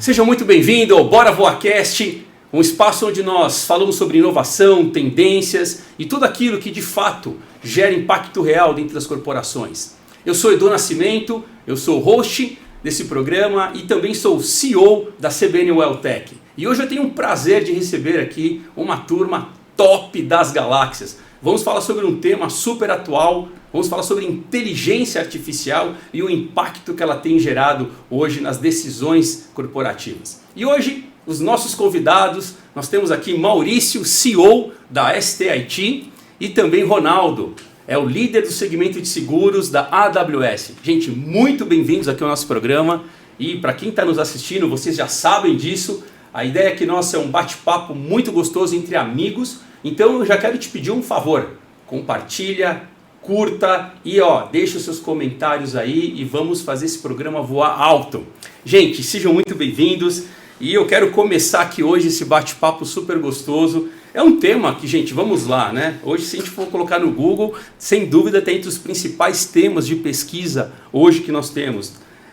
Seja muito bem-vindo ao Bora Voacast, um espaço onde nós falamos sobre inovação, tendências e tudo aquilo que de fato gera impacto real dentro das corporações. Eu sou Edu Nascimento, eu sou host desse programa e também sou CEO da CBN Welltech. E hoje eu tenho um prazer de receber aqui uma turma top das galáxias. Vamos falar sobre um tema super atual, vamos falar sobre inteligência artificial e o impacto que ela tem gerado hoje nas decisões corporativas. E hoje, os nossos convidados, nós temos aqui Maurício, CEO da STIT, e também Ronaldo, é o líder do segmento de seguros da AWS. Gente, muito bem-vindos aqui ao nosso programa. E para quem está nos assistindo, vocês já sabem disso, a ideia aqui nossa é um bate-papo muito gostoso entre amigos. Então eu já quero te pedir um favor, compartilha, curta e deixa os seus comentários aí e vamos fazer esse programa voar alto. Gente, sejam muito bem-vindos e eu quero começar aqui hoje esse bate-papo super gostoso. É um tema que, gente, vamos lá, né? Hoje, se a gente for colocar no Google, sem dúvida está entre os principais temas de pesquisa hoje que nós temos.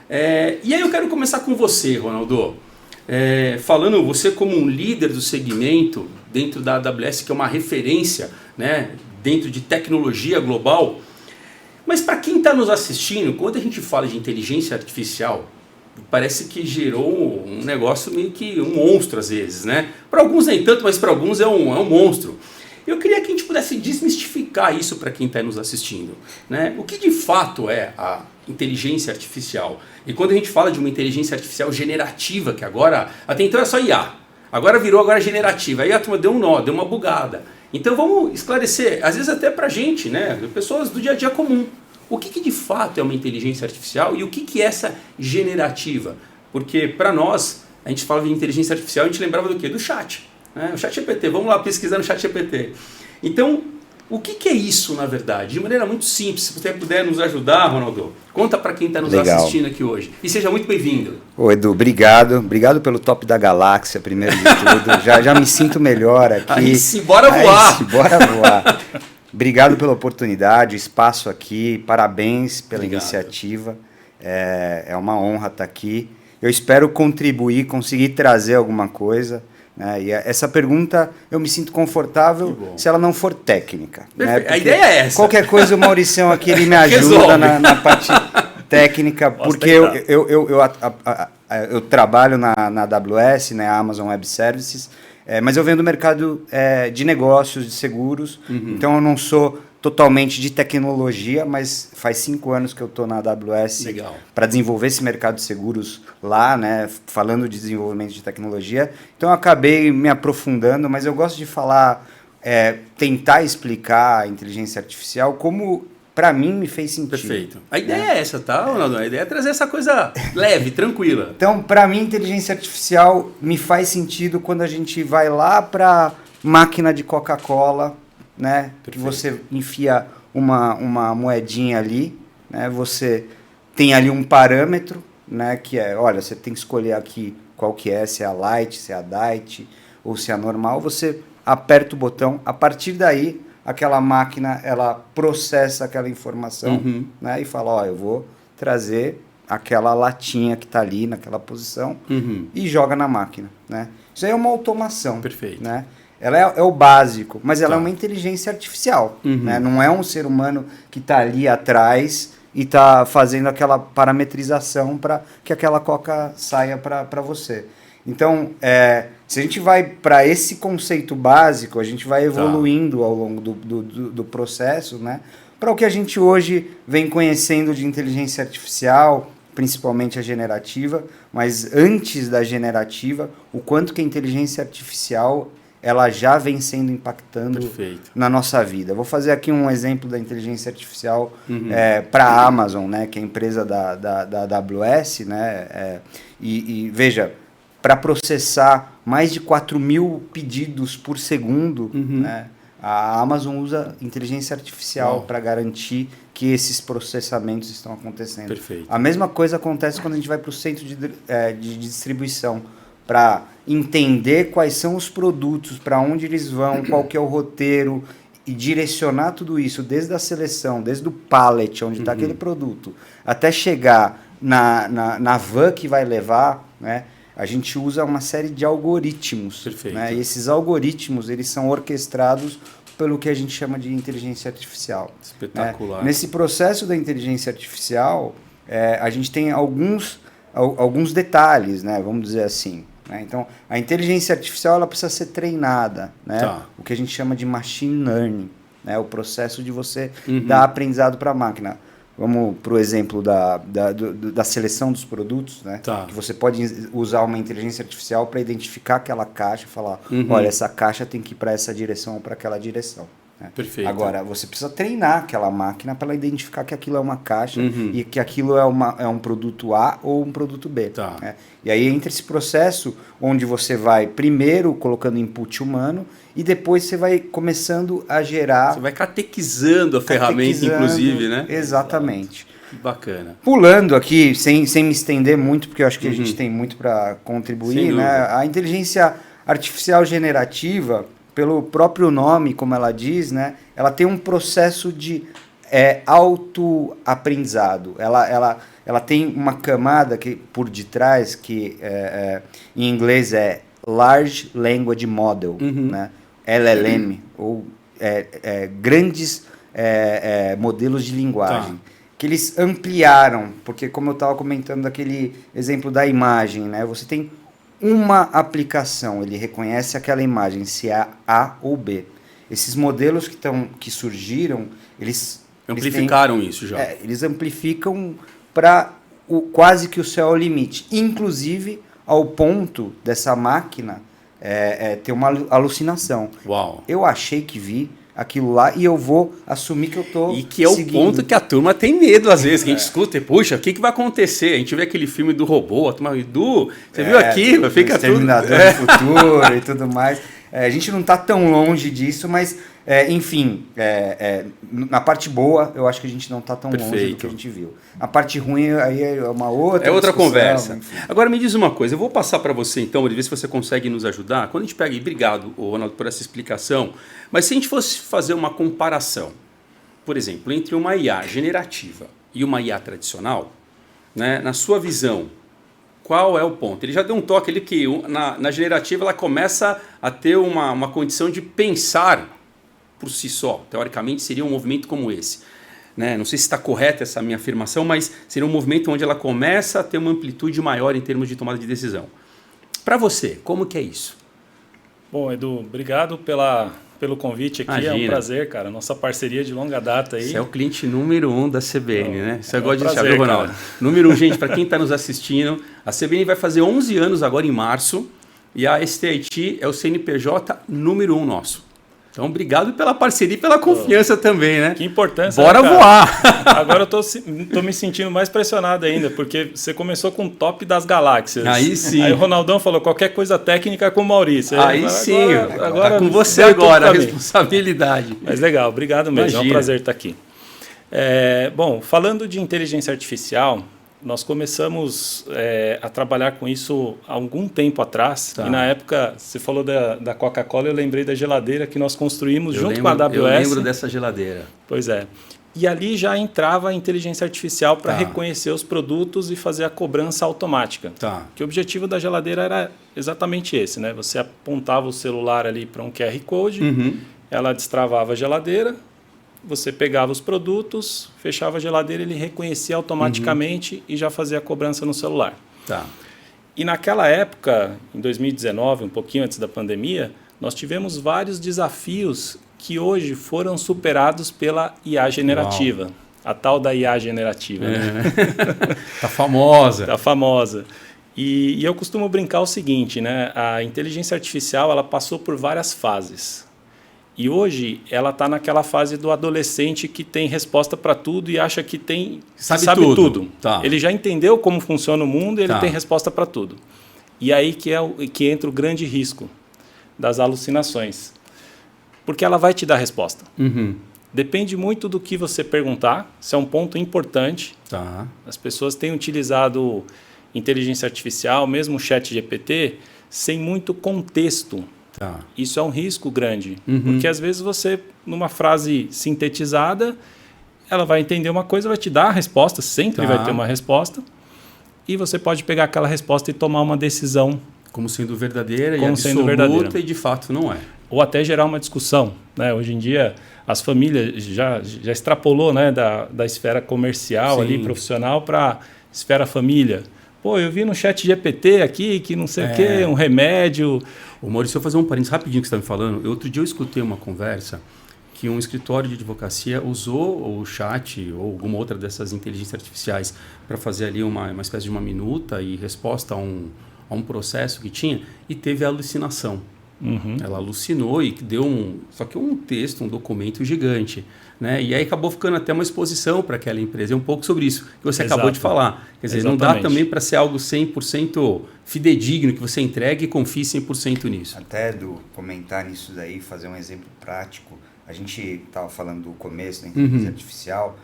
E aí eu quero começar com você, Ronaldo. Falando você como um líder do segmento dentro da AWS, que é uma referência, né, dentro de tecnologia global. Mas para quem está nos assistindo, quando a gente fala de inteligência artificial, parece que gerou um negócio meio que um monstro às vezes, né? Para alguns nem tanto, mas para alguns é um monstro. Eu queria que a gente pudesse desmistificar isso para quem está nos assistindo, né? O que de fato é a inteligência artificial? E quando a gente fala de uma inteligência artificial generativa, que agora, até então é só IA, agora virou generativa, aí a turma deu um nó, deu uma bugada. Então vamos esclarecer, às vezes até para a gente, né? Pessoas do dia a dia comum. O que de fato é uma inteligência artificial e o que é essa generativa? Porque para nós, a gente falava de inteligência artificial, a gente lembrava do quê? Do chat. O chat GPT, vamos lá pesquisar no chat GPT. Então, o que é isso na verdade? De maneira muito simples, se você puder nos ajudar, Ronaldo, conta para quem está nos assistindo aqui hoje. E seja muito bem-vindo. Ô Edu, obrigado pelo top da galáxia, primeiro de tudo. já me sinto melhor aqui. Aí sim, bora voar. Bora voar. Obrigado pela oportunidade, o espaço aqui, parabéns pela iniciativa. É uma honra estar aqui. Eu espero contribuir, conseguir trazer alguma coisa. E essa pergunta eu me sinto confortável se ela não for técnica. Né? A ideia é essa. Qualquer coisa o Mauricião aqui ele me ajuda na parte técnica, porque eu trabalho na AWS, né, Amazon Web Services, mas eu venho do mercado de negócios, de seguros, então eu não sou totalmente de tecnologia, mas faz 5 anos que eu estou na AWS para desenvolver esse mercado de seguros lá, né, falando de desenvolvimento de tecnologia. Então eu acabei me aprofundando, mas eu gosto de falar, tentar explicar a inteligência artificial como, para mim, me fez sentido. Perfeito. A ideia é essa, tá, Ronaldo? A ideia é trazer essa coisa leve, tranquila. Então, para mim, inteligência artificial me faz sentido quando a gente vai lá para máquina de Coca-Cola, né? Que você enfia uma moedinha ali, né? Você tem ali um parâmetro, né? Que olha, você tem que escolher aqui qual que é, se é a light, se é a diet ou se é a normal. Você aperta o botão, a partir daí aquela máquina ela processa aquela informação, né? E fala, eu vou trazer aquela latinha que está ali naquela posição e joga na máquina, né? Isso aí é uma automação. Perfeito. Né? Ela é o básico, mas ela é uma inteligência artificial. Né? Não é um ser humano que está ali atrás e está fazendo aquela parametrização para que aquela coca saia para você. Então, se a gente vai para esse conceito básico, a gente vai evoluindo ao longo do processo, né? Para o que a gente hoje vem conhecendo de inteligência artificial, principalmente a generativa, mas antes da generativa, o quanto que a inteligência artificial ela já vem sendo impactando na nossa vida. Vou fazer aqui um exemplo da inteligência artificial para a Amazon, né, que é a empresa da AWS, né, e veja, para processar mais de 4.000 pedidos por segundo, né, a Amazon usa inteligência artificial para garantir que esses processamentos estão acontecendo. Perfeito. A mesma coisa acontece quando a gente vai para o centro de distribuição, para entender quais são os produtos, para onde eles vão, qual que é o roteiro, e direcionar tudo isso desde a seleção, desde o pallet, onde está aquele produto, até chegar na van que vai levar, né? a gente usa uma série de algoritmos. Perfeito. Né? E esses algoritmos, eles são orquestrados pelo que a gente chama de inteligência artificial. Espetacular. Né? Nesse processo da inteligência artificial, a gente tem alguns detalhes, né? Vamos dizer assim. Né? Então, a inteligência artificial ela precisa ser treinada, né? Tá. O que a gente chama de machine learning, né? O processo de você dar aprendizado para a máquina. Vamos para o exemplo da seleção dos produtos, né? Tá. Que você pode usar uma inteligência artificial para identificar aquela caixa e falar, olha, essa caixa tem que ir para essa direção ou para aquela direção. Né? Perfeito. Agora, você precisa treinar aquela máquina para ela identificar que aquilo é uma caixa e que aquilo é um produto A ou um produto B. Tá. Né? E aí entra esse processo onde você vai primeiro colocando input humano e depois você vai começando a gerar... Você vai catequizando a ferramenta, inclusive, né? Exatamente. Que bacana. Pulando aqui, sem me estender muito, porque eu acho que a gente tem muito para contribuir, né? A inteligência artificial generativa, pelo próprio nome, como ela diz, né? Ela tem um processo de autoaprendizado. Ela tem uma camada que, por detrás, que em inglês é Large Language Model, né? LLM, ou grandes modelos de linguagem. Tá. Que eles ampliaram, porque como eu estava comentando daquele exemplo da imagem, né? Você tem uma aplicação, ele reconhece aquela imagem, se é A ou B. Esses modelos que surgiram, eles amplificaram isso já. Eles amplificam para quase que o céu ao limite. Inclusive, ao ponto dessa máquina ter uma alucinação. Uau. Eu achei que vi aquilo lá e eu vou assumir que eu tô E que é seguindo. O ponto que a turma tem medo às vezes, que a gente escuta e, puxa, o que vai acontecer? A gente vê aquele filme do robô, a turma, Edu, você viu aquilo? Fica tudo... Exterminador do futuro e tudo mais. A gente não está tão longe disso, mas, enfim, na parte boa, eu acho que a gente não está tão longe do que a gente viu. A parte ruim aí é uma outra outra conversa. Enfim. Agora me diz uma coisa, eu vou passar para você então, ver se você consegue nos ajudar. Quando a gente pega, e obrigado, Ronaldo, por essa explicação, mas se a gente fosse fazer uma comparação, por exemplo, entre uma IA generativa e uma IA tradicional, né, na sua visão, qual é o ponto? Ele já deu um toque ali que na generativa ela começa a ter uma condição de pensar por si só. Teoricamente seria um movimento como esse. Né? Não sei se está correta essa minha afirmação, mas seria um movimento onde ela começa a ter uma amplitude maior em termos de tomada de decisão. Para você, como que é isso? Bom, Edu, obrigado pelo convite aqui. Imagina. É um prazer, cara. Nossa parceria de longa data aí. Você é o cliente número 1 da CBN, né? Você gosta de prazer, saber, Ronaldo. Número 1, gente, para quem está nos assistindo, a CBN vai fazer 11 anos agora em março e a STIT é o CNPJ número 1 nosso. Então, obrigado pela parceria e pela confiança também, né? Que importância. Bora né, voar! Agora eu tô me sentindo mais pressionado ainda, porque você começou com o top das galáxias. Aí sim. Aí o Ronaldão falou, qualquer coisa técnica é com o Maurício. Aí sim, agora tá com você deu tudo agora, a pra mim. responsabilidade. Mas legal, obrigado mesmo. Imagina. É um prazer estar aqui. Bom, falando de inteligência artificial, nós começamos a trabalhar com isso há algum tempo atrás. Tá. E na época, você falou da Coca-Cola, eu lembrei da geladeira que nós construímos junto com a AWS. Eu lembro dessa geladeira. Pois é. E ali já entrava a inteligência artificial para Tá. reconhecer os produtos e fazer a cobrança automática. Tá. Que o objetivo da geladeira era exatamente esse, né? Você apontava o celular ali para um QR Code, ela destravava a geladeira, você pegava os produtos, fechava a geladeira, ele reconhecia automaticamente e já fazia a cobrança no celular. Tá. E naquela época, em 2019, um pouquinho antes da pandemia, nós tivemos vários desafios que hoje foram superados pela IA generativa. Uau. A tal da IA generativa. Né? Tá famosa. Tá famosa. E eu costumo brincar o seguinte, né? A inteligência artificial ela passou por várias fases. E hoje ela está naquela fase do adolescente que tem resposta para tudo e acha que sabe tudo. Tá. Ele já entendeu como funciona o mundo e ele tá. tem resposta para tudo. E aí que entra o grande risco das alucinações. Porque ela vai te dar resposta. Depende muito do que você perguntar. Isso é um ponto importante. Tá. As pessoas têm utilizado inteligência artificial, mesmo o ChatGPT, sem muito contexto. Tá. Isso é um risco grande, porque às vezes você, numa frase sintetizada, ela vai entender uma coisa, vai te dar a resposta, sempre vai ter uma resposta, e você pode pegar aquela resposta e tomar uma decisão. Como sendo verdadeira como e absoluta e de fato não é. Ou até gerar uma discussão, né? Hoje em dia, as famílias já extrapolou, né, da esfera comercial, Sim. ali, profissional, para esfera família. Pô, eu vi no chat GPT aqui que não sei o quê, um remédio. Ô Maurício, eu vou fazer um parênteses rapidinho que você está me falando. Outro dia eu escutei uma conversa que um escritório de advocacia usou o chat ou alguma outra dessas inteligências artificiais para fazer ali uma espécie de uma minuta e resposta a um processo que tinha e teve a alucinação. Uhum. Ela alucinou e deu só que um texto, um documento gigante, né? E aí acabou ficando até uma exposição para aquela empresa. É um pouco sobre isso que você acabou de falar. Quer dizer, não dá também para ser algo 100% fidedigno, que você entregue e confie 100% nisso. Até comentar nisso daí, fazer um exemplo prático. A gente estava falando do começo da inteligência artificial.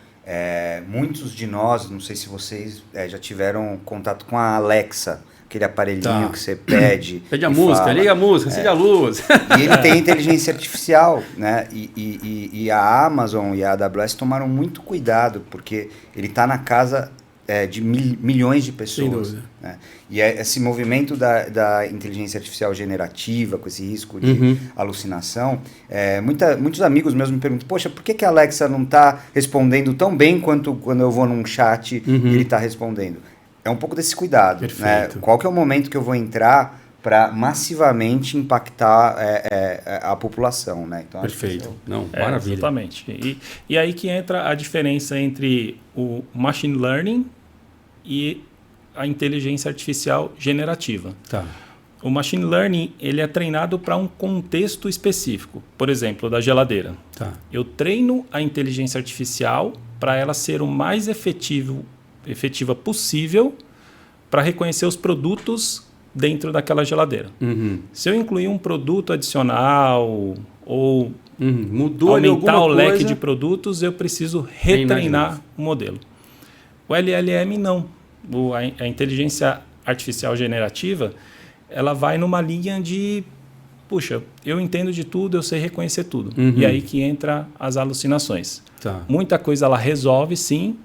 Muitos de nós, não sei se vocês já tiveram contato com a Alexa, aquele aparelhinho que você pede. Pede a música, fala, liga a música, acende a luz. E ele tem inteligência artificial, né? E a Amazon e a AWS tomaram muito cuidado, porque ele está na casa de milhões de pessoas. Né? E esse movimento da inteligência artificial generativa, com esse risco de alucinação, muitos amigos meus me perguntam, poxa, por que a Alexa não está respondendo tão bem quanto quando eu vou num chat e ele está respondendo? É um pouco desse cuidado. Né? Qual que é o momento que eu vou entrar para massivamente impactar a população? Né? Então, perfeito. Não, maravilha. Exatamente. E aí que entra a diferença entre o machine learning e a inteligência artificial generativa. Tá. O machine learning ele é treinado para um contexto específico. Por exemplo, da geladeira. Tá. Eu treino a inteligência artificial para ela ser o mais efetiva possível para reconhecer os produtos dentro daquela geladeira. Se eu incluir um produto adicional ou mudou aumentar o leque de produtos, eu preciso retreinar o modelo. O LLM não. A inteligência artificial generativa, ela vai numa linha de, puxa, eu entendo de tudo, eu sei reconhecer tudo. E aí que entra as alucinações. Tá. Muita coisa ela resolve, sim,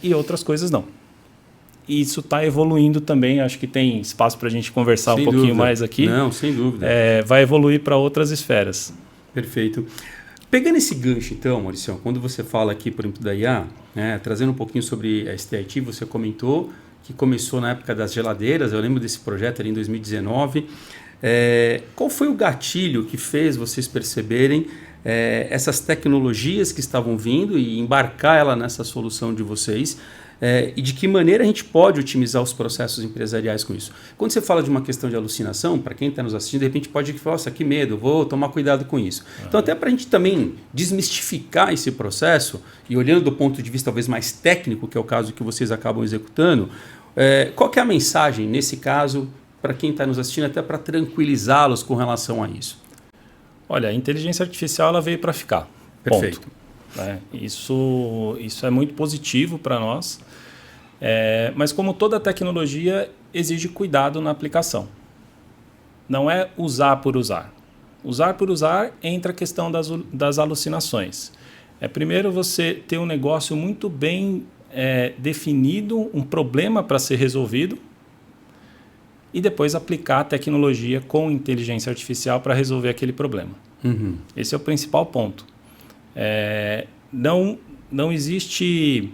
e outras coisas não. E isso está evoluindo também, acho que tem espaço para a gente conversar um pouquinho mais aqui. Não, sem dúvida. Vai evoluir para outras esferas. Perfeito. Pegando esse gancho então, Maurício, quando você fala aqui, por exemplo, da IA, trazendo um pouquinho sobre a STIT, você comentou que começou na época das geladeiras, eu lembro desse projeto ali em 2019. Qual foi o gatilho que fez vocês perceberem essas tecnologias que estavam vindo e embarcar ela nessa solução de vocês? E de que maneira a gente pode otimizar os processos empresariais com isso? Quando você fala de uma questão de alucinação, para quem está nos assistindo, de repente pode falar, nossa, que medo, vou tomar cuidado com isso. Então, até para a gente também desmistificar esse processo, e olhando do ponto de vista talvez mais técnico, que é o caso que vocês acabam executando, qual que é a mensagem, nesse caso, para quem está nos assistindo, até para tranquilizá-los com relação a isso? Olha, a inteligência artificial ela veio para ficar. Perfeito. Isso é muito positivo para nós. Mas como toda tecnologia, exige cuidado na aplicação. Não é usar por usar. Usar por usar entra a questão das alucinações. Primeiro você ter um negócio muito bem definido, um problema para ser resolvido, e depois aplicar a tecnologia com inteligência artificial para resolver aquele problema. Esse é o principal ponto. Não existe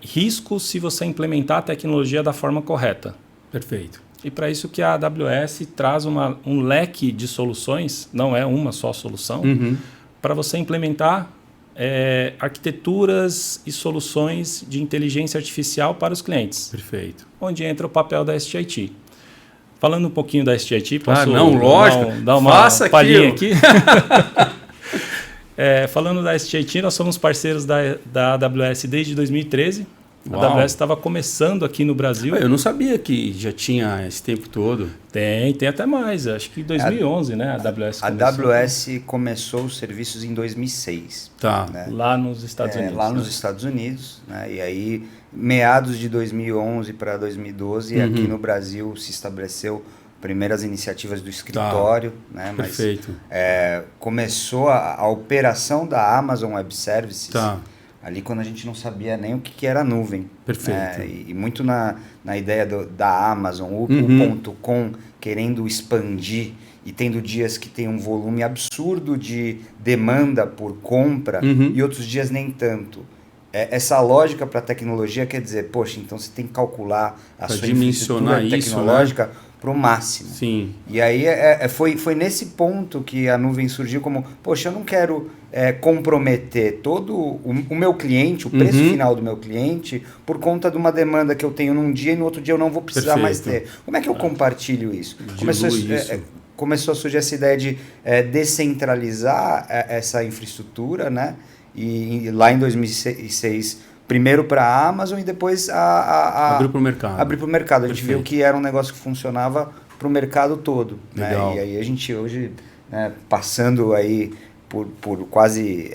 risco se você implementar a tecnologia da forma correta. Perfeito. E para isso que a AWS traz um leque de soluções, não é uma só solução, para você implementar arquiteturas e soluções de inteligência artificial para os clientes. Perfeito. Onde entra o papel da STIT. Falando um pouquinho da STIT, posso lógico. dar uma palhinha aqui? Falando da STIT, nós somos parceiros da AWS desde 2013. Uau. A AWS estava começando aqui no Brasil. Eu não sabia que já tinha esse tempo todo. Tem até mais. Acho que em 2011, né? A AWS começou. A AWS começou os serviços em 2006. Tá. Né? Lá nos Estados Unidos. Lá nos Estados Unidos. Né? E aí, meados de 2011 para 2012, aqui no Brasil se estabeleceu primeiras iniciativas do escritório. Tá. Né? Perfeito. Mas, começou a operação da Amazon Web Services. Tá. ali quando a gente não sabia nem o que era nuvem. Perfeito. E muito na ideia da Amazon, o .com querendo expandir e tendo dias que tem um volume absurdo de demanda por compra e outros dias nem tanto. Essa lógica para a tecnologia quer dizer, poxa, então você tem que calcular a sua infraestrutura tecnológica para o máximo. Sim. E aí foi nesse ponto que a nuvem surgiu como, poxa, eu não quero comprometer todo o meu cliente, o preço final do meu cliente, por conta de uma demanda que eu tenho num dia e no outro dia eu não vou precisar mais ter. Como é que eu compartilho isso? Começou a surgir essa ideia de descentralizar essa infraestrutura, né? E lá em 2006, primeiro para a Amazon e depois abriu para o mercado. Abrir para o mercado. A gente viu que era um negócio que funcionava para o mercado todo. Legal. Né? E aí a gente hoje, né, passando aí por quase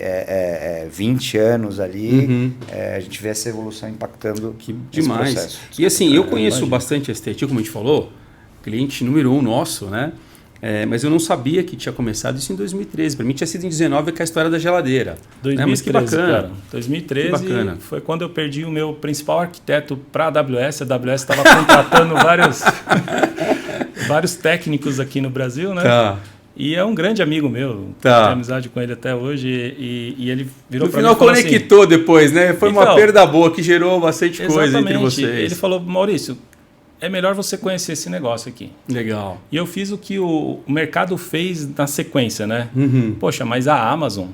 20 anos ali, a gente vê essa evolução impactando esse processo. E assim, eu conheço bastante a STIT, como a gente falou, cliente número 1 nosso, né? Mas eu não sabia que tinha começado isso em 2013. Para mim tinha sido em 2019 com a história da geladeira. 2013, mas que bacana. Cara. 2013 que bacana. Foi quando eu perdi o meu principal arquiteto para a AWS. A AWS estava contratando vários técnicos aqui no Brasil, né? Tá. E é um grande amigo meu. Tá. Tenho amizade com ele até hoje. E ele virou para mim e e falou assim... No final conectou depois, né? Foi uma perda boa que gerou bastante coisa entre vocês. Ele falou, Maurício, é melhor você conhecer esse negócio aqui. Legal. E eu fiz o que o mercado fez na sequência, né? Poxa, mas a Amazon...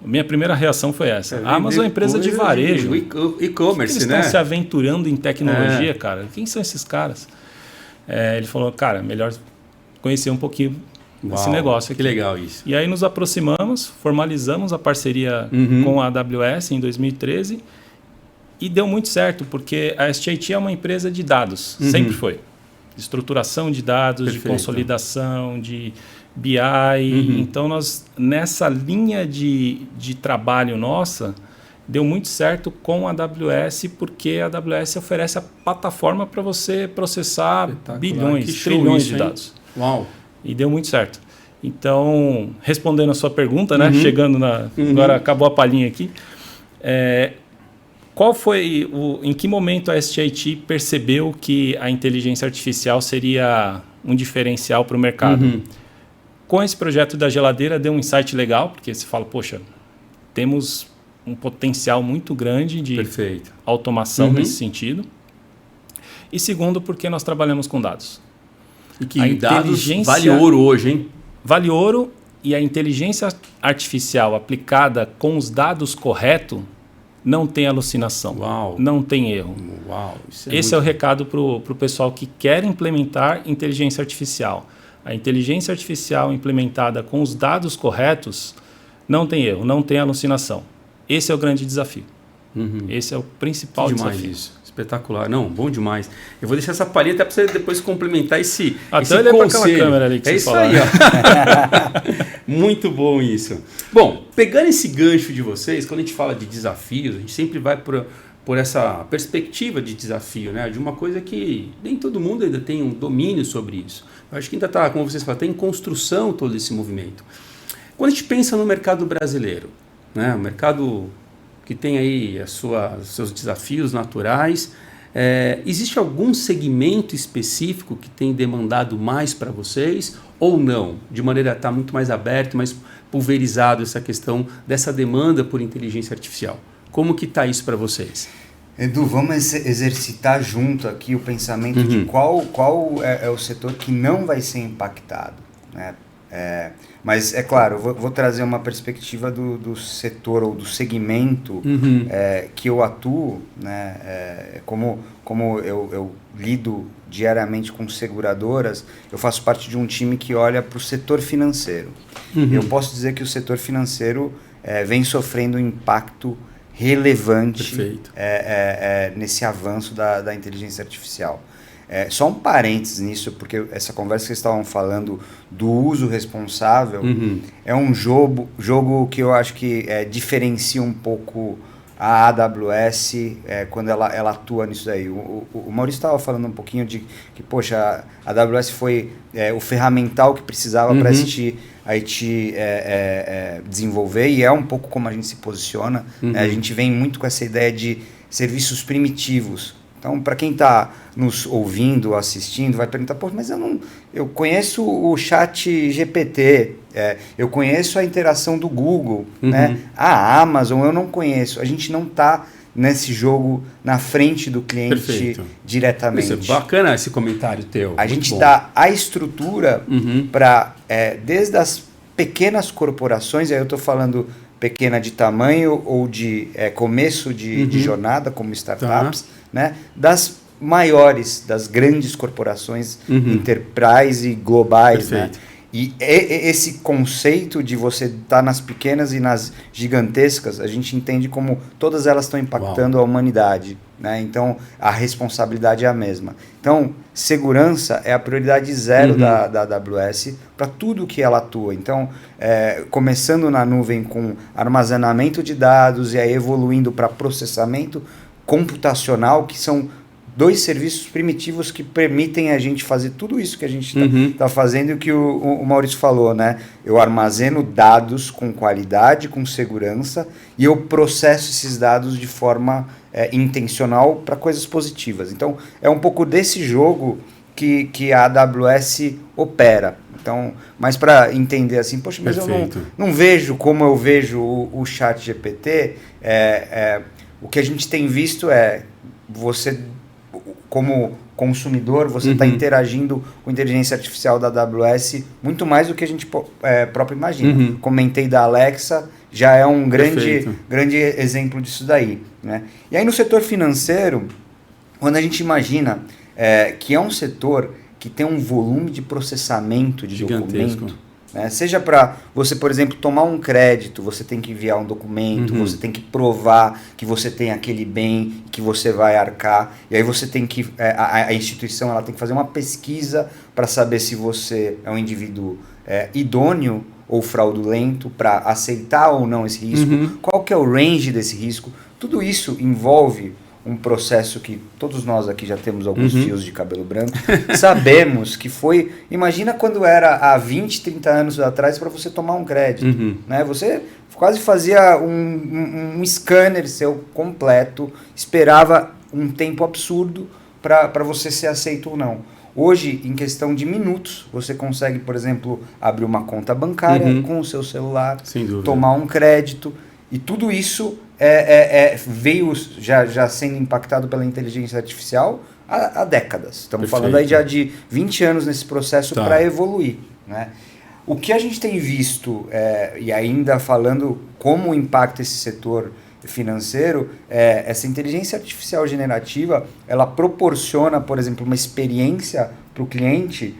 Minha primeira reação foi essa. A Amazon é uma empresa de varejo. E-commerce, eles né? estão se aventurando em tecnologia, cara? Quem são esses caras? Ele falou, cara, melhor conhecer um pouquinho esse negócio aqui. Que legal isso. E aí nos aproximamos, formalizamos a parceria com a AWS em 2013 e deu muito certo, porque a STIT é uma empresa de dados, sempre foi. De estruturação de dados, Perfeito. de consolidação, de BI. Então, nós, nessa linha de trabalho nossa, deu muito certo com a AWS, porque a AWS oferece a plataforma para você processar bilhões, trilhões de dados. Uau! E deu muito certo. Então, respondendo a sua pergunta, né? Chegando agora acabou a palhinha aqui. Qual foi em que momento a STIT percebeu que a inteligência artificial seria um diferencial para o mercado? Com esse projeto da geladeira deu um insight legal, porque você fala, poxa, temos um potencial muito grande de automação nesse sentido. E segundo, porque nós trabalhamos com dados. E que dados vale ouro hoje, hein? Vale ouro, e a inteligência artificial aplicada com os dados corretos não tem alucinação, não tem erro. Esse é o recado para o pessoal que quer implementar inteligência artificial. A inteligência artificial implementada com os dados corretos não tem erro, não tem alucinação. Esse é o grande desafio. Esse é o principal desafio. Isso. Espetacular. Não, bom demais. Eu vou deixar essa palhinha até para você depois complementar esse até olha para aquela câmera ali que você falou. Aí, ó. Muito bom isso. Bom, pegando esse gancho de vocês, quando a gente fala de desafios, a gente sempre vai por essa perspectiva de desafio, né? De uma coisa que nem todo mundo ainda tem um domínio sobre isso. Eu acho que ainda está, como vocês falam, está em construção todo esse movimento. Quando a gente pensa no mercado brasileiro, né? O mercado que tem aí seus desafios naturais, existe algum segmento específico que tem demandado mais para vocês ou não? De maneira a estar muito mais aberto, mais pulverizado essa questão dessa demanda por inteligência artificial. Como que está isso para vocês? Edu, vamos exercitar junto aqui o pensamento de qual é o setor que não vai ser impactado, né? Mas, é claro, eu vou trazer uma perspectiva do setor ou do segmento que eu atuo, né? Como eu lido diariamente com seguradoras, eu faço parte de um time que olha para o setor financeiro. Eu posso dizer que o setor financeiro vem sofrendo um impacto relevante nesse avanço da inteligência artificial. Só um parênteses nisso, porque essa conversa que vocês estavam falando do uso responsável é um jogo que eu acho que diferencia um pouco a AWS, quando ela atua nisso daí. O Maurício estava falando um pouquinho de que, poxa, a AWS foi o ferramental que precisava para a IT desenvolver, e é um pouco como a gente se posiciona. A gente vem muito com essa ideia de serviços primitivos. Então, para quem está nos ouvindo, assistindo, vai perguntar, pô, mas eu conheço o chat GPT, eu conheço a interação do Google, né? A Amazon eu não conheço. A gente não está nesse jogo na frente do cliente diretamente. Isso é bacana esse comentário teu. A gente dá a estrutura para, desde as pequenas corporações, aí eu estou falando pequena de tamanho ou de começo de jornada, como startups, né? Das maiores, das grandes corporações enterprise e globais. Né? E esse conceito de você estar nas pequenas e nas gigantescas, a gente entende como todas elas estão impactando a humanidade. Né? Então, a responsabilidade é a mesma. Então, segurança é a prioridade zero da AWS para tudo que ela atua. Então, começando na nuvem com armazenamento de dados e aí evoluindo para processamento computacional, que são 2 serviços primitivos que permitem a gente fazer tudo isso que a gente está fazendo e o que o Maurício falou, né? Eu armazeno dados com qualidade, com segurança, e eu processo esses dados de forma intencional para coisas positivas. Então, é um pouco desse jogo que a AWS opera. Então, mas para entender assim, poxa, mas eu não vejo como eu vejo o chat GPT, o que a gente tem visto você, como consumidor, você está interagindo com a inteligência artificial da AWS muito mais do que a gente próprio imagina. Comentei da Alexa, já é um grande exemplo disso daí. Né? E aí no setor financeiro, quando a gente imagina que é um setor que tem um volume de processamento de documento, né? Seja para você, por exemplo, tomar um crédito, você tem que enviar um documento, você tem que provar que você tem aquele bem, que você vai arcar, e aí você tem que, a instituição ela tem que fazer uma pesquisa para saber se você é um indivíduo idôneo ou fraudulento para aceitar ou não esse risco, qual que é o range desse risco. Tudo isso envolve um processo que todos nós aqui já temos alguns fios de cabelo branco, sabemos que foi... Imagina quando era há 20, 30 anos atrás para você tomar um crédito. Né? Você quase fazia um scanner seu completo, esperava um tempo absurdo para você ser aceito ou não. Hoje, em questão de minutos, você consegue, por exemplo, abrir uma conta bancária com o seu celular, tomar um crédito, e tudo isso veio já sendo impactado pela inteligência artificial há décadas. Estamos falando aí já de 20 anos nesse processo para evoluir. Né? O que a gente tem visto, e ainda falando como impacta esse setor financeiro, essa inteligência artificial generativa, ela proporciona, por exemplo, uma experiência para o cliente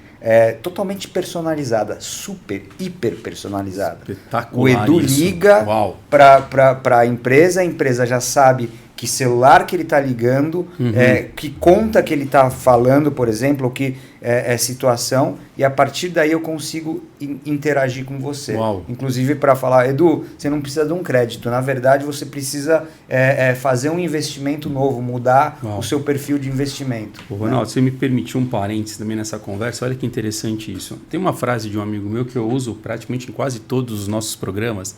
totalmente personalizada, hiper personalizada. Espetacular. O Edu liga para a empresa já sabe que celular que ele está ligando, que conta que ele está falando, por exemplo, ou que situação, e a partir daí eu consigo interagir com você. Inclusive para falar, Edu, você não precisa de um crédito, na verdade você precisa fazer um investimento novo, mudar o seu perfil de investimento. Ronaldo, você me permitiu um parênteses também nessa conversa, olha que interessante isso. Tem uma frase de um amigo meu que eu uso praticamente em quase todos os nossos programas,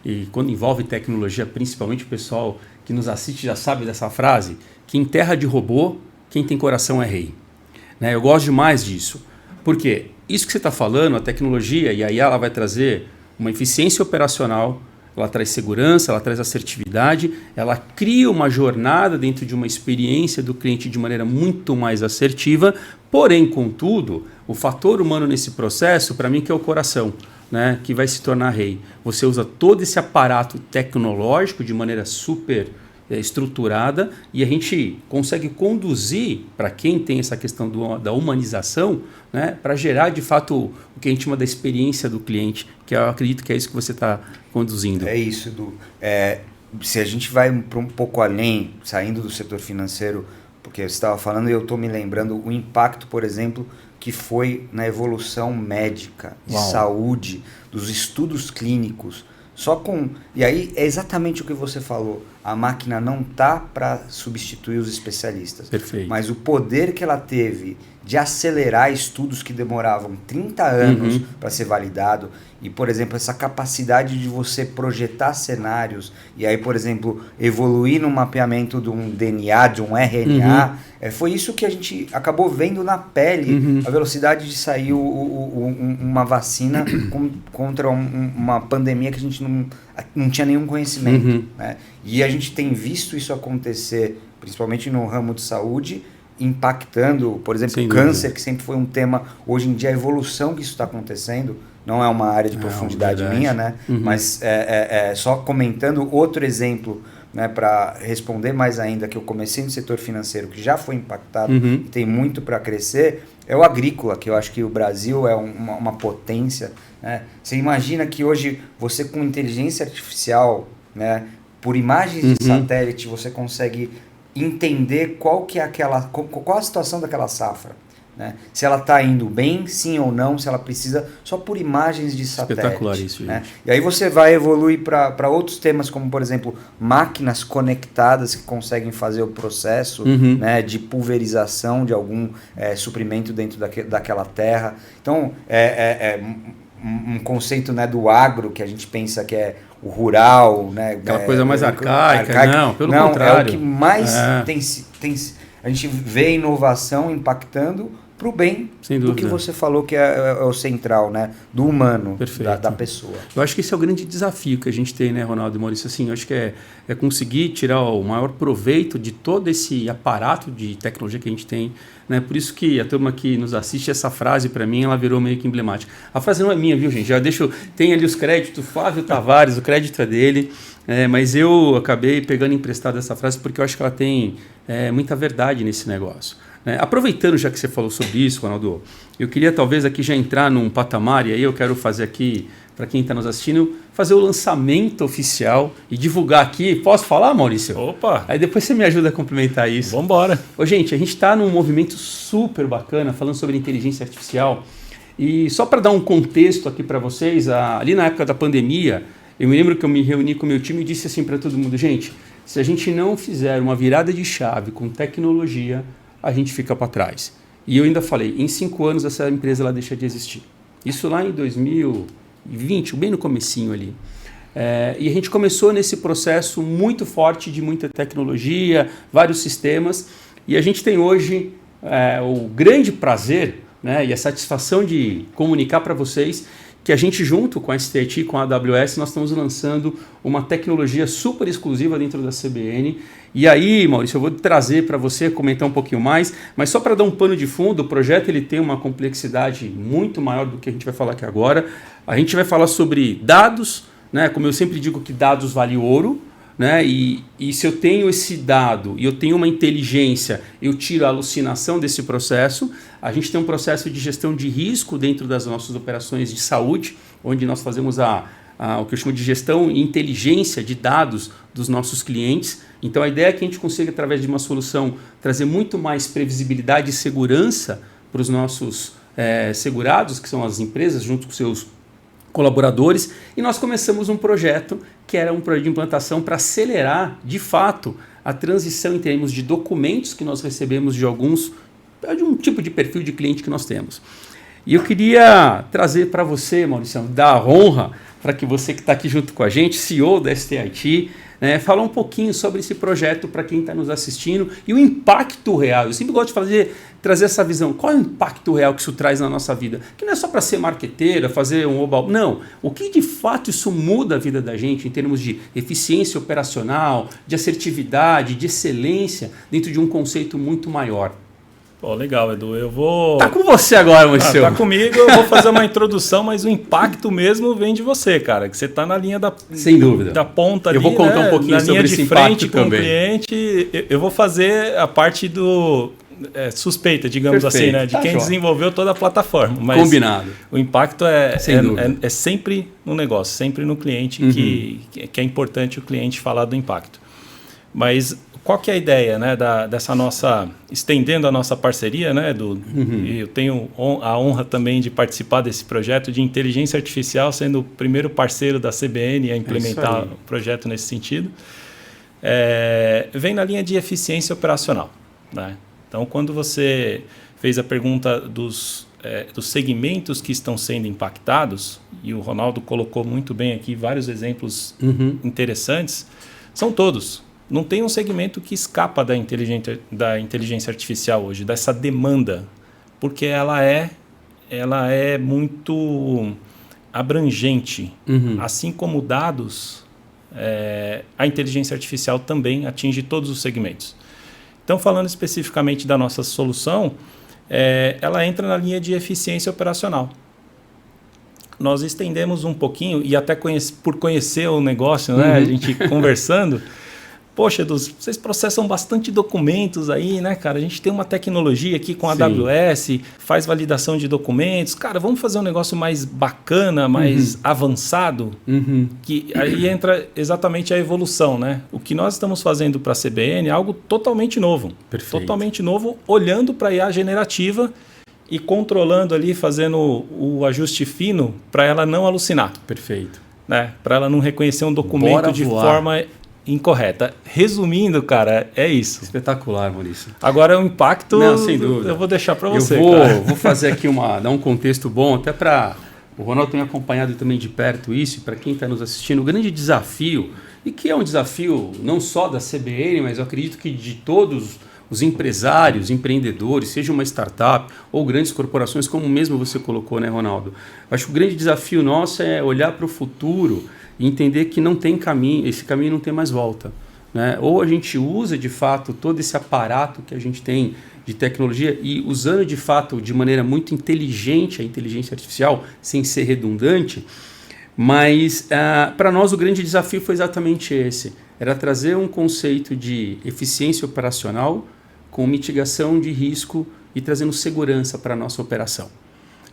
e quando envolve tecnologia, principalmente o pessoal que nos assiste já sabe dessa frase, que em terra de robô, quem tem coração é rei. Né? Eu gosto demais disso. Por quê? Isso que você está falando, a tecnologia, e aí ela vai trazer uma eficiência operacional, ela traz segurança, ela traz assertividade, ela cria uma jornada dentro de uma experiência do cliente de maneira muito mais assertiva, porém, contudo, o fator humano nesse processo, para mim, que é o coração. Né, que vai se tornar rei. Você usa todo esse aparato tecnológico de maneira super estruturada e a gente consegue conduzir para quem tem essa questão da humanização, né, para gerar de fato o que a gente chama da experiência do cliente, que eu acredito que é isso que você está conduzindo. É isso, Edu. Se a gente vai para um pouco além, saindo do setor financeiro, porque você estava falando e eu estou me lembrando o impacto, por exemplo, que foi na evolução médica, de saúde, dos estudos clínicos E aí é exatamente o que você falou. A máquina não tá para substituir os especialistas. Perfeito. Mas o poder que ela teve de acelerar estudos que demoravam 30 anos para ser validado, e, por exemplo, essa capacidade de você projetar cenários, e aí, por exemplo, evoluir no mapeamento de um DNA, de um RNA, foi isso que a gente acabou vendo na pele, a velocidade de sair uma vacina contra uma pandemia que a gente não tinha nenhum conhecimento. Né? E a gente tem visto isso acontecer, principalmente no ramo de saúde, impactando, por exemplo, o câncer, que sempre foi um tema. Hoje em dia, a evolução que isso está acontecendo, não é uma área de profundidade minha, né? Mas só comentando outro exemplo, né, para responder mais ainda, que eu comecei no setor financeiro, que já foi impactado e tem muito para crescer, é o agrícola, que eu acho que o Brasil é uma potência. Né? Você imagina que hoje você, com inteligência artificial, né, por imagens de satélite, você consegue entender qual a situação daquela safra, né? Se ela está indo bem, sim ou não, se ela precisa, só por imagens de satélite. Espetacular isso, né? gente. E aí você vai evoluir para outros temas, como, por exemplo, máquinas conectadas que conseguem fazer o processo né, de pulverização de algum suprimento dentro daquela terra. Então, um conceito, né, do agro, que a gente pensa que é o rural, né? Aquela coisa mais arcaica. Não, pelo contrário. É o que mais tem. A gente vê inovação impactando para o bem do que você falou, que é o central, né? Do humano, da pessoa. Eu acho que esse é o grande desafio que a gente tem, né, Ronaldo e Maurício? Assim, eu acho que é conseguir tirar o maior proveito de todo esse aparato de tecnologia que a gente tem. Né? Por isso que a turma que nos assiste, essa frase, para mim, ela virou meio que emblemática. A frase não é minha, viu, gente? Já tem ali os créditos, Flávio Tavares, o crédito é dele. Mas eu acabei pegando emprestado essa frase porque eu acho que ela tem muita verdade nesse negócio. Aproveitando já que você falou sobre isso, Ronaldo, eu queria talvez aqui já entrar num patamar, e aí eu quero fazer aqui, para quem está nos assistindo, fazer o lançamento oficial e divulgar aqui. Posso falar, Maurício? Opa! Aí depois você me ajuda a complementar isso. Vamos embora! Gente, a gente está num movimento super bacana, falando sobre inteligência artificial. E só para dar um contexto aqui para vocês, ali na época da pandemia, eu me lembro que eu me reuni com o meu time e disse assim para todo mundo: gente, se a gente não fizer uma virada de chave com tecnologia, a gente fica para trás. E eu ainda falei, em 5 anos essa empresa ela deixa de existir. Isso lá em 2020, bem no comecinho ali. E a gente começou nesse processo muito forte de muita tecnologia, vários sistemas, e a gente tem hoje o grande prazer, né, e a satisfação de comunicar para vocês que a gente, junto com a STIT, com a AWS, nós estamos lançando uma tecnologia super exclusiva dentro da CBN. E aí, Maurício, eu vou trazer para você comentar um pouquinho mais, mas só para dar um pano de fundo, o projeto ele tem uma complexidade muito maior do que a gente vai falar aqui agora. A gente vai falar sobre dados, né? Como eu sempre digo que dados vale ouro, né? E se eu tenho esse dado e eu tenho uma inteligência, eu tiro a alucinação desse processo. A gente tem um processo de gestão de risco dentro das nossas operações de saúde, onde nós fazemos o que eu chamo de gestão e inteligência de dados dos nossos clientes. Então a ideia é que a gente consiga, através de uma solução, trazer muito mais previsibilidade e segurança para os nossos segurados, que são as empresas, junto com seus colaboradores, e nós começamos um projeto que era um projeto de implantação para acelerar, de fato, a transição em termos de documentos que nós recebemos de um tipo de perfil de cliente que nós temos. E eu queria trazer para você, Maurício, dar honra para que você que está aqui junto com a gente, CEO da STIT, falar um pouquinho sobre esse projeto para quem está nos assistindo e o impacto real. Eu sempre gosto de trazer essa visão. Qual é o impacto real que isso traz na nossa vida? Que não é só para ser marqueteira, fazer um oba. Não. O que de fato isso muda a vida da gente em termos de eficiência operacional, de assertividade, de excelência, dentro de um conceito muito maior. Pô, legal, Edu. Eu vou... Tá com você agora, Maurício. Tá comigo, eu vou fazer uma introdução, mas o impacto mesmo vem de você, cara. Que você tá na linha sem dúvida, da ponta ali, eu vou contar um pouquinho sobre esse impacto na linha de frente com também. O cliente. Eu vou fazer a parte do suspeita, digamos assim, né? De quem desenvolveu toda a plataforma. Mas combinado. O impacto é sempre no negócio, sempre no cliente, que é importante o cliente falar do impacto. Mas qual que é a ideia, né, dessa nossa, estendendo a nossa parceria, né, e eu tenho a honra também de participar desse projeto de inteligência artificial, sendo o primeiro parceiro da CBN a implementar o projeto nesse sentido, vem na linha de eficiência operacional, né? Então, quando você fez a pergunta dos segmentos que estão sendo impactados, e o Ronaldo colocou muito bem aqui vários exemplos interessantes, são todos. Não tem um segmento que escapa da inteligência artificial hoje, dessa demanda, porque ela é muito abrangente. Assim como dados, a inteligência artificial também atinge todos os segmentos. Então, falando especificamente da nossa solução, ela entra na linha de eficiência operacional. Nós estendemos um pouquinho, e até por conhecer o negócio, né, a gente conversando, poxa, Edu, vocês processam bastante documentos aí, né, cara? A gente tem uma tecnologia aqui com a AWS, faz validação de documentos. Cara, vamos fazer um negócio mais bacana, mais avançado, que aí entra exatamente a evolução, né? O que nós estamos fazendo para a CBN é algo totalmente novo. Perfeito. Totalmente novo, olhando para a IA generativa e controlando ali, fazendo o ajuste fino para ela não alucinar. Perfeito. Né? Para ela não reconhecer um documento de forma incorreta. Resumindo, cara, é isso. Espetacular, Maurício. Agora o impacto, não, sem dúvida. Eu vou deixar para você. Eu vou fazer aqui dar um contexto bom, até para o Ronaldo tem acompanhado também de perto isso, e para quem está nos assistindo, o grande desafio, e que é um desafio não só da CBN, mas eu acredito que de todos os empresários, empreendedores, seja uma startup ou grandes corporações, como mesmo você colocou, né, Ronaldo? Eu acho que o grande desafio nosso é olhar para o futuro e entender que não tem caminho, esse caminho não tem mais volta, né? Ou a gente usa de fato todo esse aparato que a gente tem de tecnologia e usando de fato de maneira muito inteligente a inteligência artificial, sem ser redundante, mas para nós o grande desafio foi exatamente esse, era trazer um conceito de eficiência operacional com mitigação de risco e trazendo segurança para a nossa operação.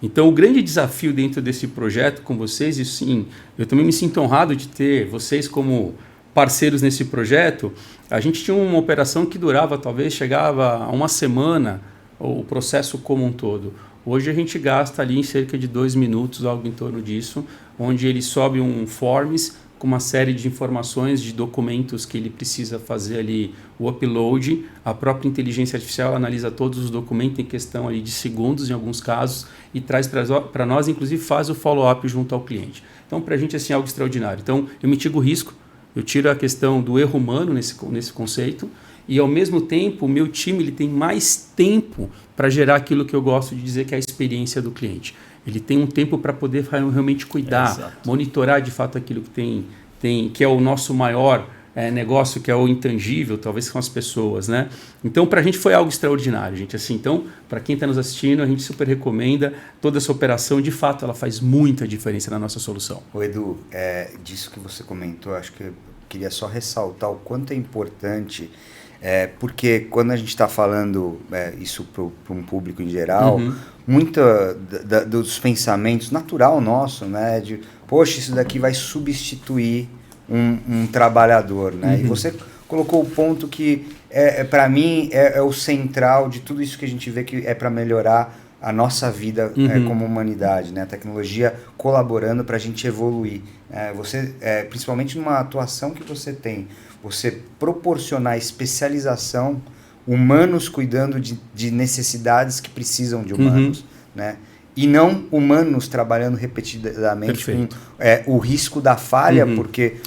Então, o grande desafio dentro desse projeto com vocês, e sim, eu também me sinto honrado de ter vocês como parceiros nesse projeto. A gente tinha uma operação que durava, talvez chegava a uma semana, o processo como um todo. Hoje a gente gasta ali em cerca de 2 minutos, algo em torno disso, onde ele sobe um forms com uma série de informações, de documentos que ele precisa fazer ali o upload. A própria inteligência artificial analisa todos os documentos em questão ali de segundos, em alguns casos, e traz para nós, inclusive faz o follow-up junto ao cliente. Então, para a gente, assim, é algo extraordinário. Então, eu mitigo o risco, eu tiro a questão do erro humano nesse conceito, e, ao mesmo tempo, o meu time ele tem mais tempo para gerar aquilo que eu gosto de dizer que é a experiência do cliente. Ele tem um tempo para poder realmente cuidar, monitorar de fato aquilo que tem que é o nosso maior negócio, que é o intangível, talvez com as pessoas, né? Então, para a gente foi algo extraordinário, gente. Assim, então, para quem está nos assistindo, a gente super recomenda toda essa operação. De fato, ela faz muita diferença na nossa solução. Ô Edu, disso que você comentou, acho que eu queria só ressaltar o quanto é importante, porque quando a gente está falando isso para um público em geral, muita dos pensamentos natural nosso, né, de poxa, isso daqui vai substituir um trabalhador, né? E você colocou o ponto que para mim é o central de tudo isso que a gente vê que é para melhorar a nossa vida como humanidade, né? A tecnologia colaborando para a gente evoluir. Você, principalmente numa atuação que você tem, você proporcionar especialização, humanos cuidando de necessidades que precisam de humanos, né? E não humanos trabalhando repetidamente com o risco da falha, porque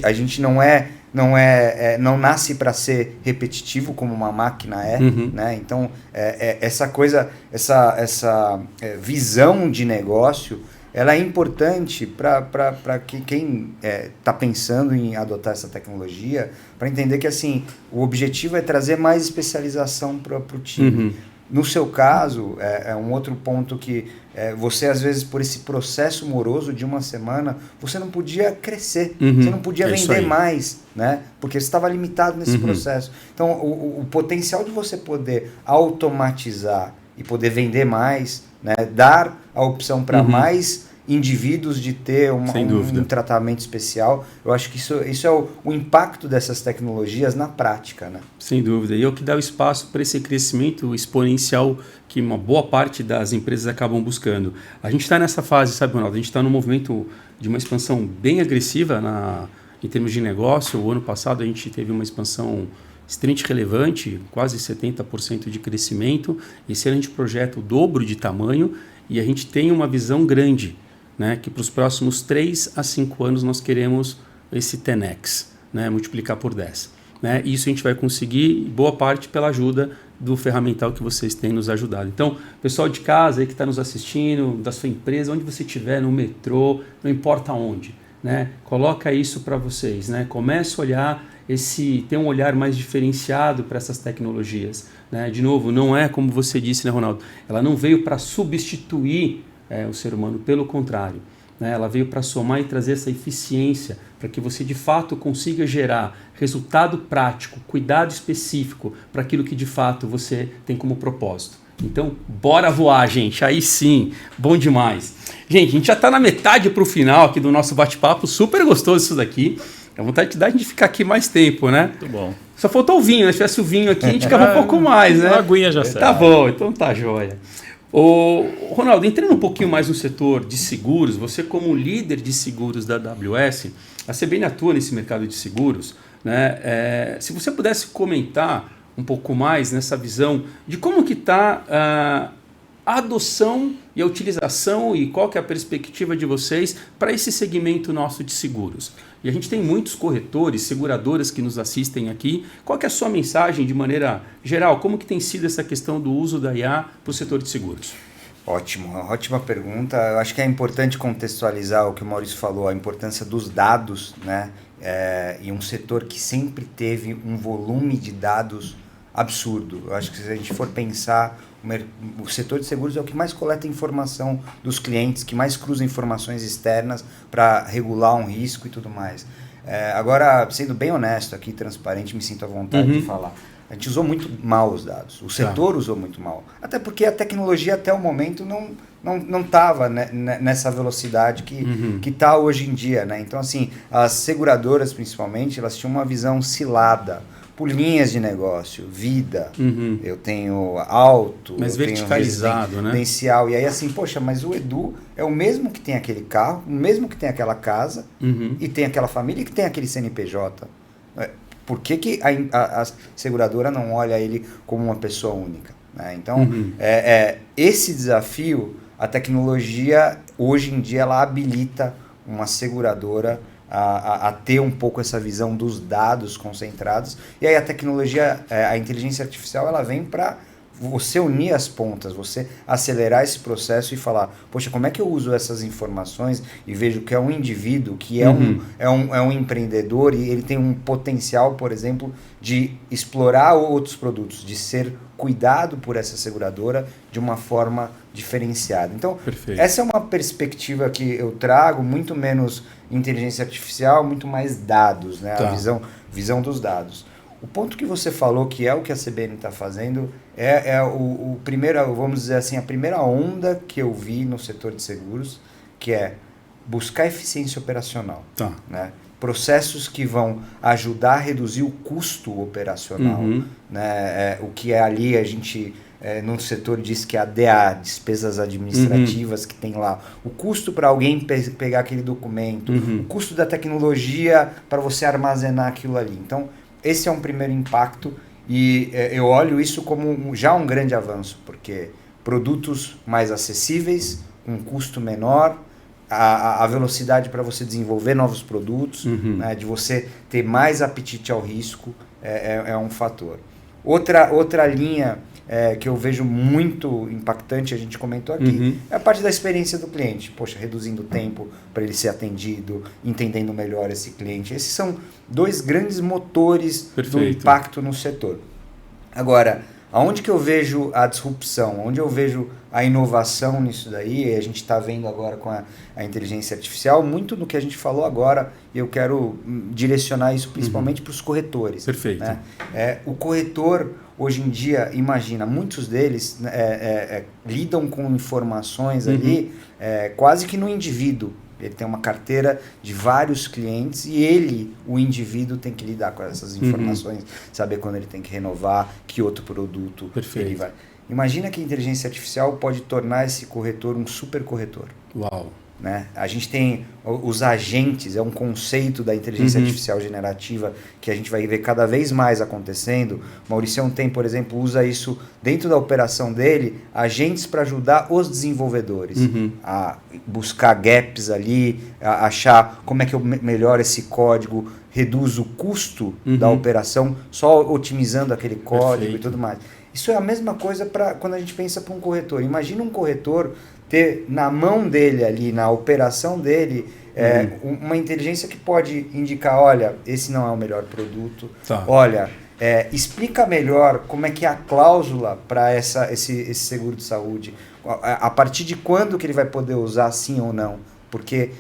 a gente não nasce para ser repetitivo como uma máquina né? Então, essa coisa, essa visão de negócio, ela é importante para quem está pensando em adotar essa tecnologia, para entender que assim, o objetivo é trazer mais especialização para o time. No seu caso, é um outro ponto que você, às vezes, por esse processo moroso de uma semana, você não podia crescer, você não podia vender mais, né? Porque você estava limitado nesse processo. Então, o potencial de você poder automatizar e poder vender mais, né? Dar a opção para mais indivíduos de ter um tratamento especial. Eu acho que isso é o impacto dessas tecnologias na prática, né? Sem dúvida. E é o que dá o espaço para esse crescimento exponencial que uma boa parte das empresas acabam buscando. A gente está nessa fase, sabe, Ronaldo? A gente está num movimento de uma expansão bem agressiva em termos de negócio. O ano passado a gente teve uma expansão extremamente relevante, quase 70% de crescimento. Esse ano a gente projeta o dobro de tamanho e a gente tem uma visão grande, né, que para os próximos 3 a 5 anos nós queremos esse 10x, né, multiplicar por 10. Né? Isso a gente vai conseguir, boa parte pela ajuda do ferramental que vocês têm nos ajudado. Então, pessoal de casa aí que está nos assistindo, da sua empresa, onde você estiver, no metrô, não importa onde, né? Coloca isso para vocês, né? Começa a olhar ter um olhar mais diferenciado para essas tecnologias, né? De novo, não é como você disse, né, Ronaldo? Ela não veio para substituir o ser humano, pelo contrário, né? Ela veio para somar e trazer essa eficiência para que você de fato consiga gerar resultado prático, cuidado específico para aquilo que de fato você tem como propósito. Então, bora voar, gente. Aí sim, bom demais. Gente, a gente já está na metade para o final aqui do nosso bate-papo, super gostoso isso daqui. É vontade de a gente ficar aqui mais tempo, né? Muito bom. Só faltou o vinho, né? Se tivesse o vinho aqui, a gente ficava um pouco mais, né? Uma aguinha já serve. Tá bom, então tá joia. Ronaldo, entrando um pouquinho mais no setor de seguros, você como líder de seguros da AWS, a CBN atua nesse mercado de seguros, né? Se você pudesse comentar um pouco mais nessa visão de como que está a adoção e a utilização e qual que é a perspectiva de vocês para esse segmento nosso de seguros. E a gente tem muitos corretores, seguradoras que nos assistem aqui. Qual que é a sua mensagem de maneira geral? Como que tem sido essa questão do uso da IA para o setor de seguros? Ótima pergunta. Eu acho que é importante contextualizar o que o Maurício falou, a importância dos dados, né? E um setor que sempre teve um volume de dados absurdo. Eu acho que se a gente for pensar, o setor de seguros é o que mais coleta informação dos clientes, que mais cruza informações externas para regular um risco e tudo mais. Agora, sendo bem honesto aqui, transparente, me sinto à vontade de falar. A gente usou muito mal os dados. O setor usou muito mal. Até porque a tecnologia até o momento não estava nessa velocidade que está hoje em dia, né? Então, assim, as seguradoras, principalmente, elas tinham uma visão cilada por linhas de negócio, vida, eu tenho auto, mais eu verticalizado, tenho residencial, né? E aí assim, poxa, mas o Edu é o mesmo que tem aquele carro, o mesmo que tem aquela casa, e tem aquela família e que tem aquele CNPJ. Por que a seguradora não olha ele como uma pessoa única? Né? Então, esse desafio, a tecnologia, hoje em dia, ela habilita uma seguradora a ter um pouco essa visão dos dados concentrados. E aí a tecnologia, a inteligência artificial, ela vem para você unir as pontas, você acelerar esse processo e falar, poxa, como é que eu uso essas informações e vejo que é um indivíduo, que é um empreendedor e ele tem um potencial, por exemplo, de explorar outros produtos, de ser cuidado por essa seguradora de uma forma diferenciada. Então, perfeito. Essa é uma perspectiva que eu trago, muito menos inteligência artificial, muito mais dados, né? Tá. A visão dos dados. O ponto que você falou, que é o que a CBN está fazendo, é o primeiro, vamos dizer assim, a primeira onda que eu vi no setor de seguros, que é buscar eficiência operacional. Tá. Né? Processos que vão ajudar a reduzir o custo operacional. Né? O que é ali a gente, no setor diz que é a DA, despesas administrativas, que tem lá. O custo para alguém pegar aquele documento, o custo da tecnologia para você armazenar aquilo ali. Então, esse é um primeiro impacto e eu olho isso como já um grande avanço, porque produtos mais acessíveis, com custo menor, a velocidade para você desenvolver novos produtos, né, de você ter mais apetite ao risco, é um fator. Outra linha que eu vejo muito impactante, a gente comentou aqui, é a parte da experiência do cliente. Poxa, reduzindo o tempo para ele ser atendido, entendendo melhor esse cliente. Esses são dois grandes motores do impacto no setor. Agora, Aonde que eu vejo a disrupção? Onde eu vejo a inovação nisso daí? E a gente está vendo agora com a inteligência artificial, muito do que a gente falou agora, e eu quero direcionar isso principalmente para os corretores. Perfeito. Né? O corretor, hoje em dia, imagina, muitos deles lidam com informações ali quase que no indivíduo. Ele tem uma carteira de vários clientes e ele, o indivíduo, tem que lidar com essas informações, saber quando ele tem que renovar, que outro produto ele vai. Imagina que a inteligência artificial pode tornar esse corretor um super corretor. Uau! Né? A gente tem os agentes, é um conceito da inteligência artificial generativa que a gente vai ver cada vez mais acontecendo. O Mauricião tem, por exemplo, usa isso dentro da operação dele, agentes para ajudar os desenvolvedores a buscar gaps ali, a achar como é que eu melhoro esse código, reduzo o custo da operação, só otimizando aquele código e tudo mais. Isso é a mesma coisa para quando a gente pensa para um corretor. Imagina um corretor ter na mão dele ali, na operação dele, uma inteligência que pode indicar, olha, esse não é o melhor produto, olha, explica melhor como é que é a cláusula para esse seguro de saúde, a partir de quando que ele vai poder usar sim ou não, porque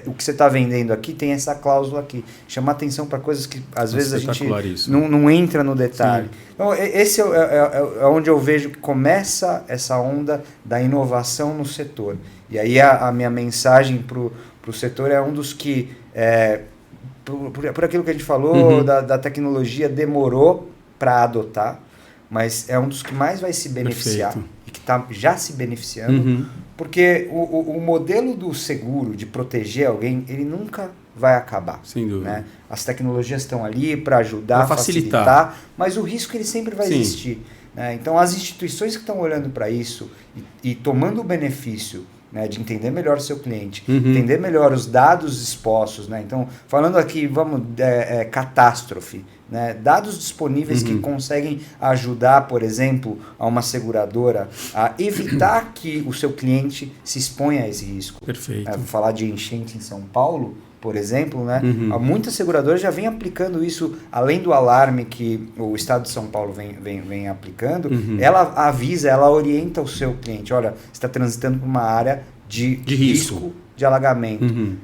o que você está vendendo aqui tem essa cláusula aqui. Chama atenção para coisas que às vezes a gente não entra no detalhe. Sim. Então, esse é onde eu vejo que começa essa onda da inovação no setor. E aí a minha mensagem para o setor é um dos que, por aquilo que a gente falou, da tecnologia demorou para adotar, mas é um dos que mais vai se beneficiar. Perfeito. E que está já se beneficiando, porque o modelo do seguro, de proteger alguém, ele nunca vai acabar. Sem dúvida. Né? As tecnologias estão ali para ajudar, facilitar, mas o risco ele sempre vai existir. Né? Então, as instituições que estão olhando para isso e tomando o benefício, né, de entender melhor o seu cliente, entender melhor os dados expostos. Né? Então, falando aqui, catástrofe. Né? Dados disponíveis que conseguem ajudar, por exemplo, a uma seguradora a evitar que o seu cliente se exponha a esse risco. Perfeito. Vou falar de enchente em São Paulo, por exemplo, né? Muitas seguradoras já vêm aplicando isso, além do alarme que o Estado de São Paulo vem aplicando, ela avisa, ela orienta o seu cliente, olha, você está transitando por uma área de risco de alagamento.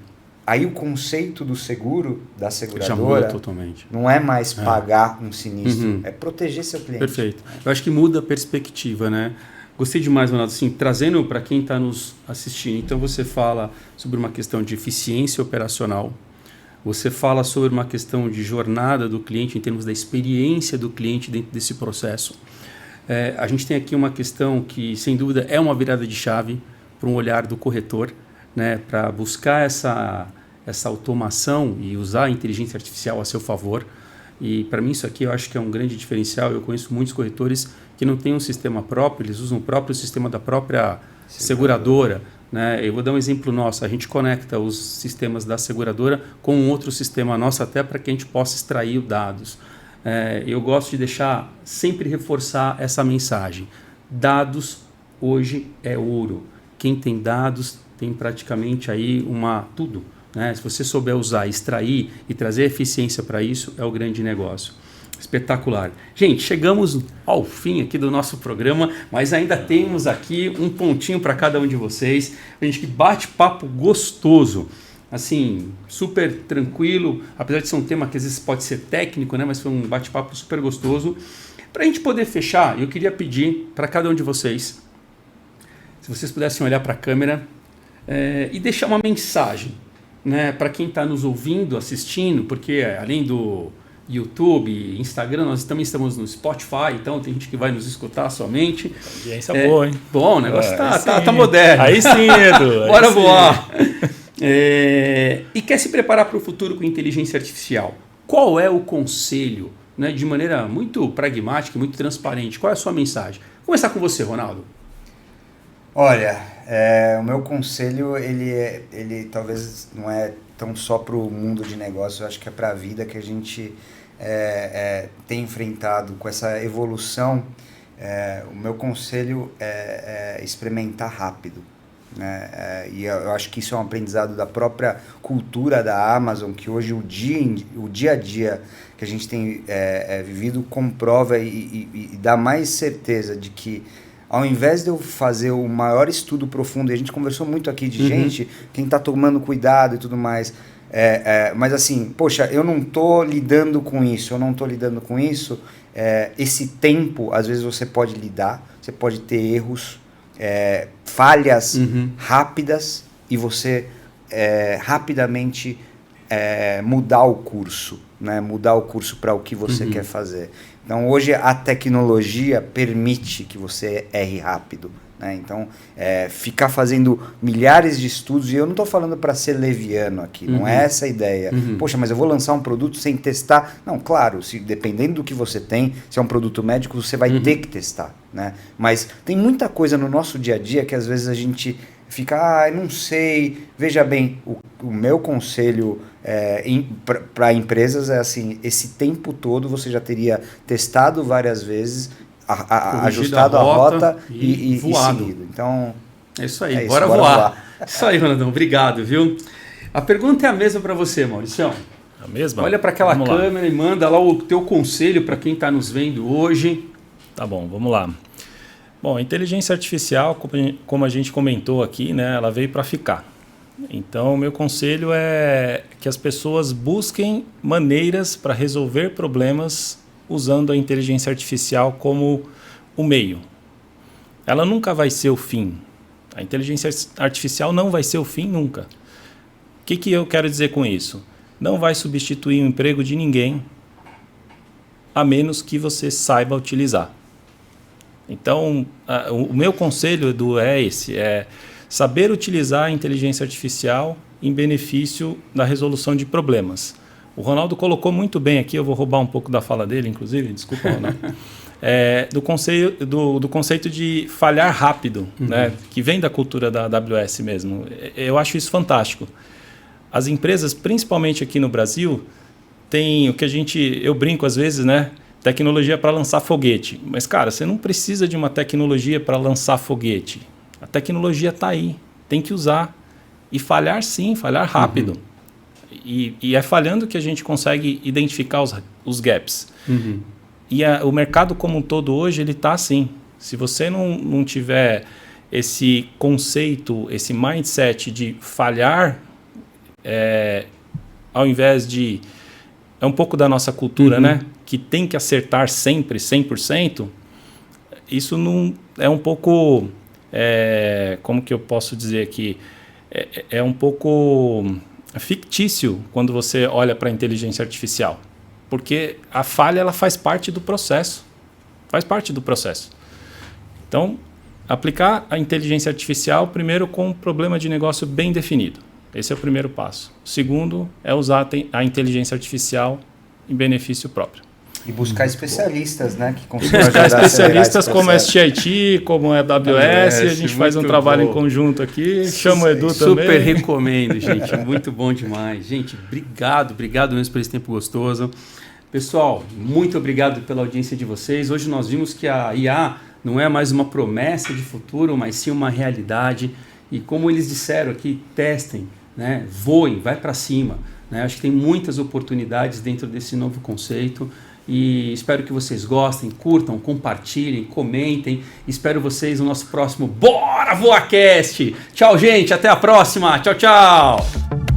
Aí o conceito do seguro, da seguradora, totalmente. Não é mais pagar um sinistro, é proteger seu cliente. Perfeito. Eu acho que muda a perspectiva, né? Gostei demais, Ronaldo, assim, trazendo para quem está nos assistindo. Então você fala sobre uma questão de eficiência operacional, você fala sobre uma questão de jornada do cliente em termos da experiência do cliente dentro desse processo. A gente tem aqui uma questão que, sem dúvida, é uma virada de chave para um olhar do corretor, né, para buscar essa automação e usar a inteligência artificial a seu favor. E para mim isso aqui eu acho que é um grande diferencial. Eu conheço muitos corretores que não têm um sistema próprio, eles usam o próprio sistema da própria seguradora. Né? Eu vou dar um exemplo nosso, a gente conecta os sistemas da seguradora com um outro sistema nosso até para que a gente possa extrair os dados. Eu gosto de sempre reforçar essa mensagem. Dados hoje é ouro. Quem tem dados tem praticamente aí tudo. Né? Se você souber usar, extrair e trazer eficiência para isso, é o grande negócio. Espetacular. Gente, chegamos ao fim aqui do nosso programa, mas ainda temos aqui um pontinho para cada um de vocês. A gente que bate-papo gostoso, assim, super tranquilo, apesar de ser um tema que às vezes pode ser técnico, né? Mas foi um bate-papo super gostoso. Para a gente poder fechar, eu queria pedir para cada um de vocês, se vocês pudessem olhar para a câmera e deixar uma mensagem, né, para quem está nos ouvindo, assistindo, porque além do YouTube, Instagram, nós também estamos no Spotify, então tem gente que vai nos escutar somente. Audiência boa, hein? Bom, o negócio tá moderno. Aí sim, Edu. Bora voar. E quer se preparar para o futuro com inteligência artificial. Qual é o conselho, né, de maneira muito pragmática, muito transparente? Qual é a sua mensagem? Vou começar com você, Ronaldo. Olha, o meu conselho, ele talvez não é tão só para o mundo de negócio, eu acho que é para a vida que a gente tem enfrentado com essa evolução. O meu conselho é experimentar rápido. né? E eu acho que isso é um aprendizado da própria cultura da Amazon, que hoje o dia a dia que a gente tem vivido comprova e dá mais certeza de que, ao invés de eu fazer o maior estudo profundo, e a gente conversou muito aqui de gente, quem está tomando cuidado e tudo mais, mas assim, poxa, eu não estou lidando com isso, esse tempo, às vezes você pode lidar, você pode ter erros, falhas rápidas, e você rapidamente mudar o curso, né? Mudar o curso para o que você quer fazer. Então, hoje a tecnologia permite que você erre rápido, né? Então, ficar fazendo milhares de estudos, e eu não estou falando para ser leviano aqui, não é essa a ideia. Poxa, mas eu vou lançar um produto sem testar? Não, claro, dependendo do que você tem, se é um produto médico, você vai ter que testar, né? Mas tem muita coisa no nosso dia a dia que às vezes a gente fica, não sei. Veja bem, o meu conselho para empresas é assim, esse tempo todo você já teria testado várias vezes, ajustado a rota e seguido. Então, é isso aí, bora voar. Isso aí, Ronaldão, obrigado, viu? A pergunta é a mesma para você, Mauricião. A mesma? Olha para aquela câmera e manda lá o teu conselho para quem está nos vendo hoje. Tá bom, vamos lá. Bom, a inteligência artificial, como a gente comentou aqui, né, ela veio para ficar. Então, o meu conselho é que as pessoas busquem maneiras para resolver problemas usando a inteligência artificial como o meio. Ela nunca vai ser o fim. A inteligência artificial não vai ser o fim nunca. O que eu quero dizer com isso? Não vai substituir o emprego de ninguém, a menos que você saiba utilizar. Então, o meu conselho, Edu, é esse, saber utilizar a inteligência artificial em benefício da resolução de problemas. O Ronaldo colocou muito bem aqui, eu vou roubar um pouco da fala dele, inclusive, desculpa, Ronaldo, do conceito de falhar rápido, né, que vem da cultura da AWS mesmo. Eu acho isso fantástico. As empresas, principalmente aqui no Brasil, têm o que eu brinco às vezes, né? Tecnologia para lançar foguete. Mas, cara, você não precisa de uma tecnologia para lançar foguete. A tecnologia está aí, tem que usar. E falhar sim, falhar rápido. E é falhando que a gente consegue identificar os gaps. E o mercado como um todo hoje, ele está assim. Se você não tiver esse conceito, esse mindset de falhar, ao invés de... É um pouco da nossa cultura, né? Que tem que acertar sempre, 100%. Isso não é um pouco... como que eu posso dizer aqui? É um pouco fictício quando você olha para a inteligência artificial. Porque a falha ela faz parte do processo. Faz parte do processo. Então, aplicar a inteligência artificial primeiro com um problema de negócio bem definido. Esse é o primeiro passo. O segundo é usar a inteligência artificial em benefício próprio. E buscar especialistas, né? Que consigam buscar especialistas como STIT, como a AWS, a gente faz um trabalho em conjunto aqui. Chama o Edu também. Super recomendo, gente. Muito bom demais. Gente, obrigado mesmo por esse tempo gostoso. Pessoal, muito obrigado pela audiência de vocês. Hoje nós vimos que a IA não é mais uma promessa de futuro, mas sim uma realidade. E como eles disseram aqui, testem, né? Voem, vai para cima. Né? Acho que tem muitas oportunidades dentro desse novo conceito. E espero que vocês gostem, curtam, compartilhem, comentem. Espero vocês no nosso próximo Bora Voacast. Tchau, gente. Até a próxima. Tchau, tchau.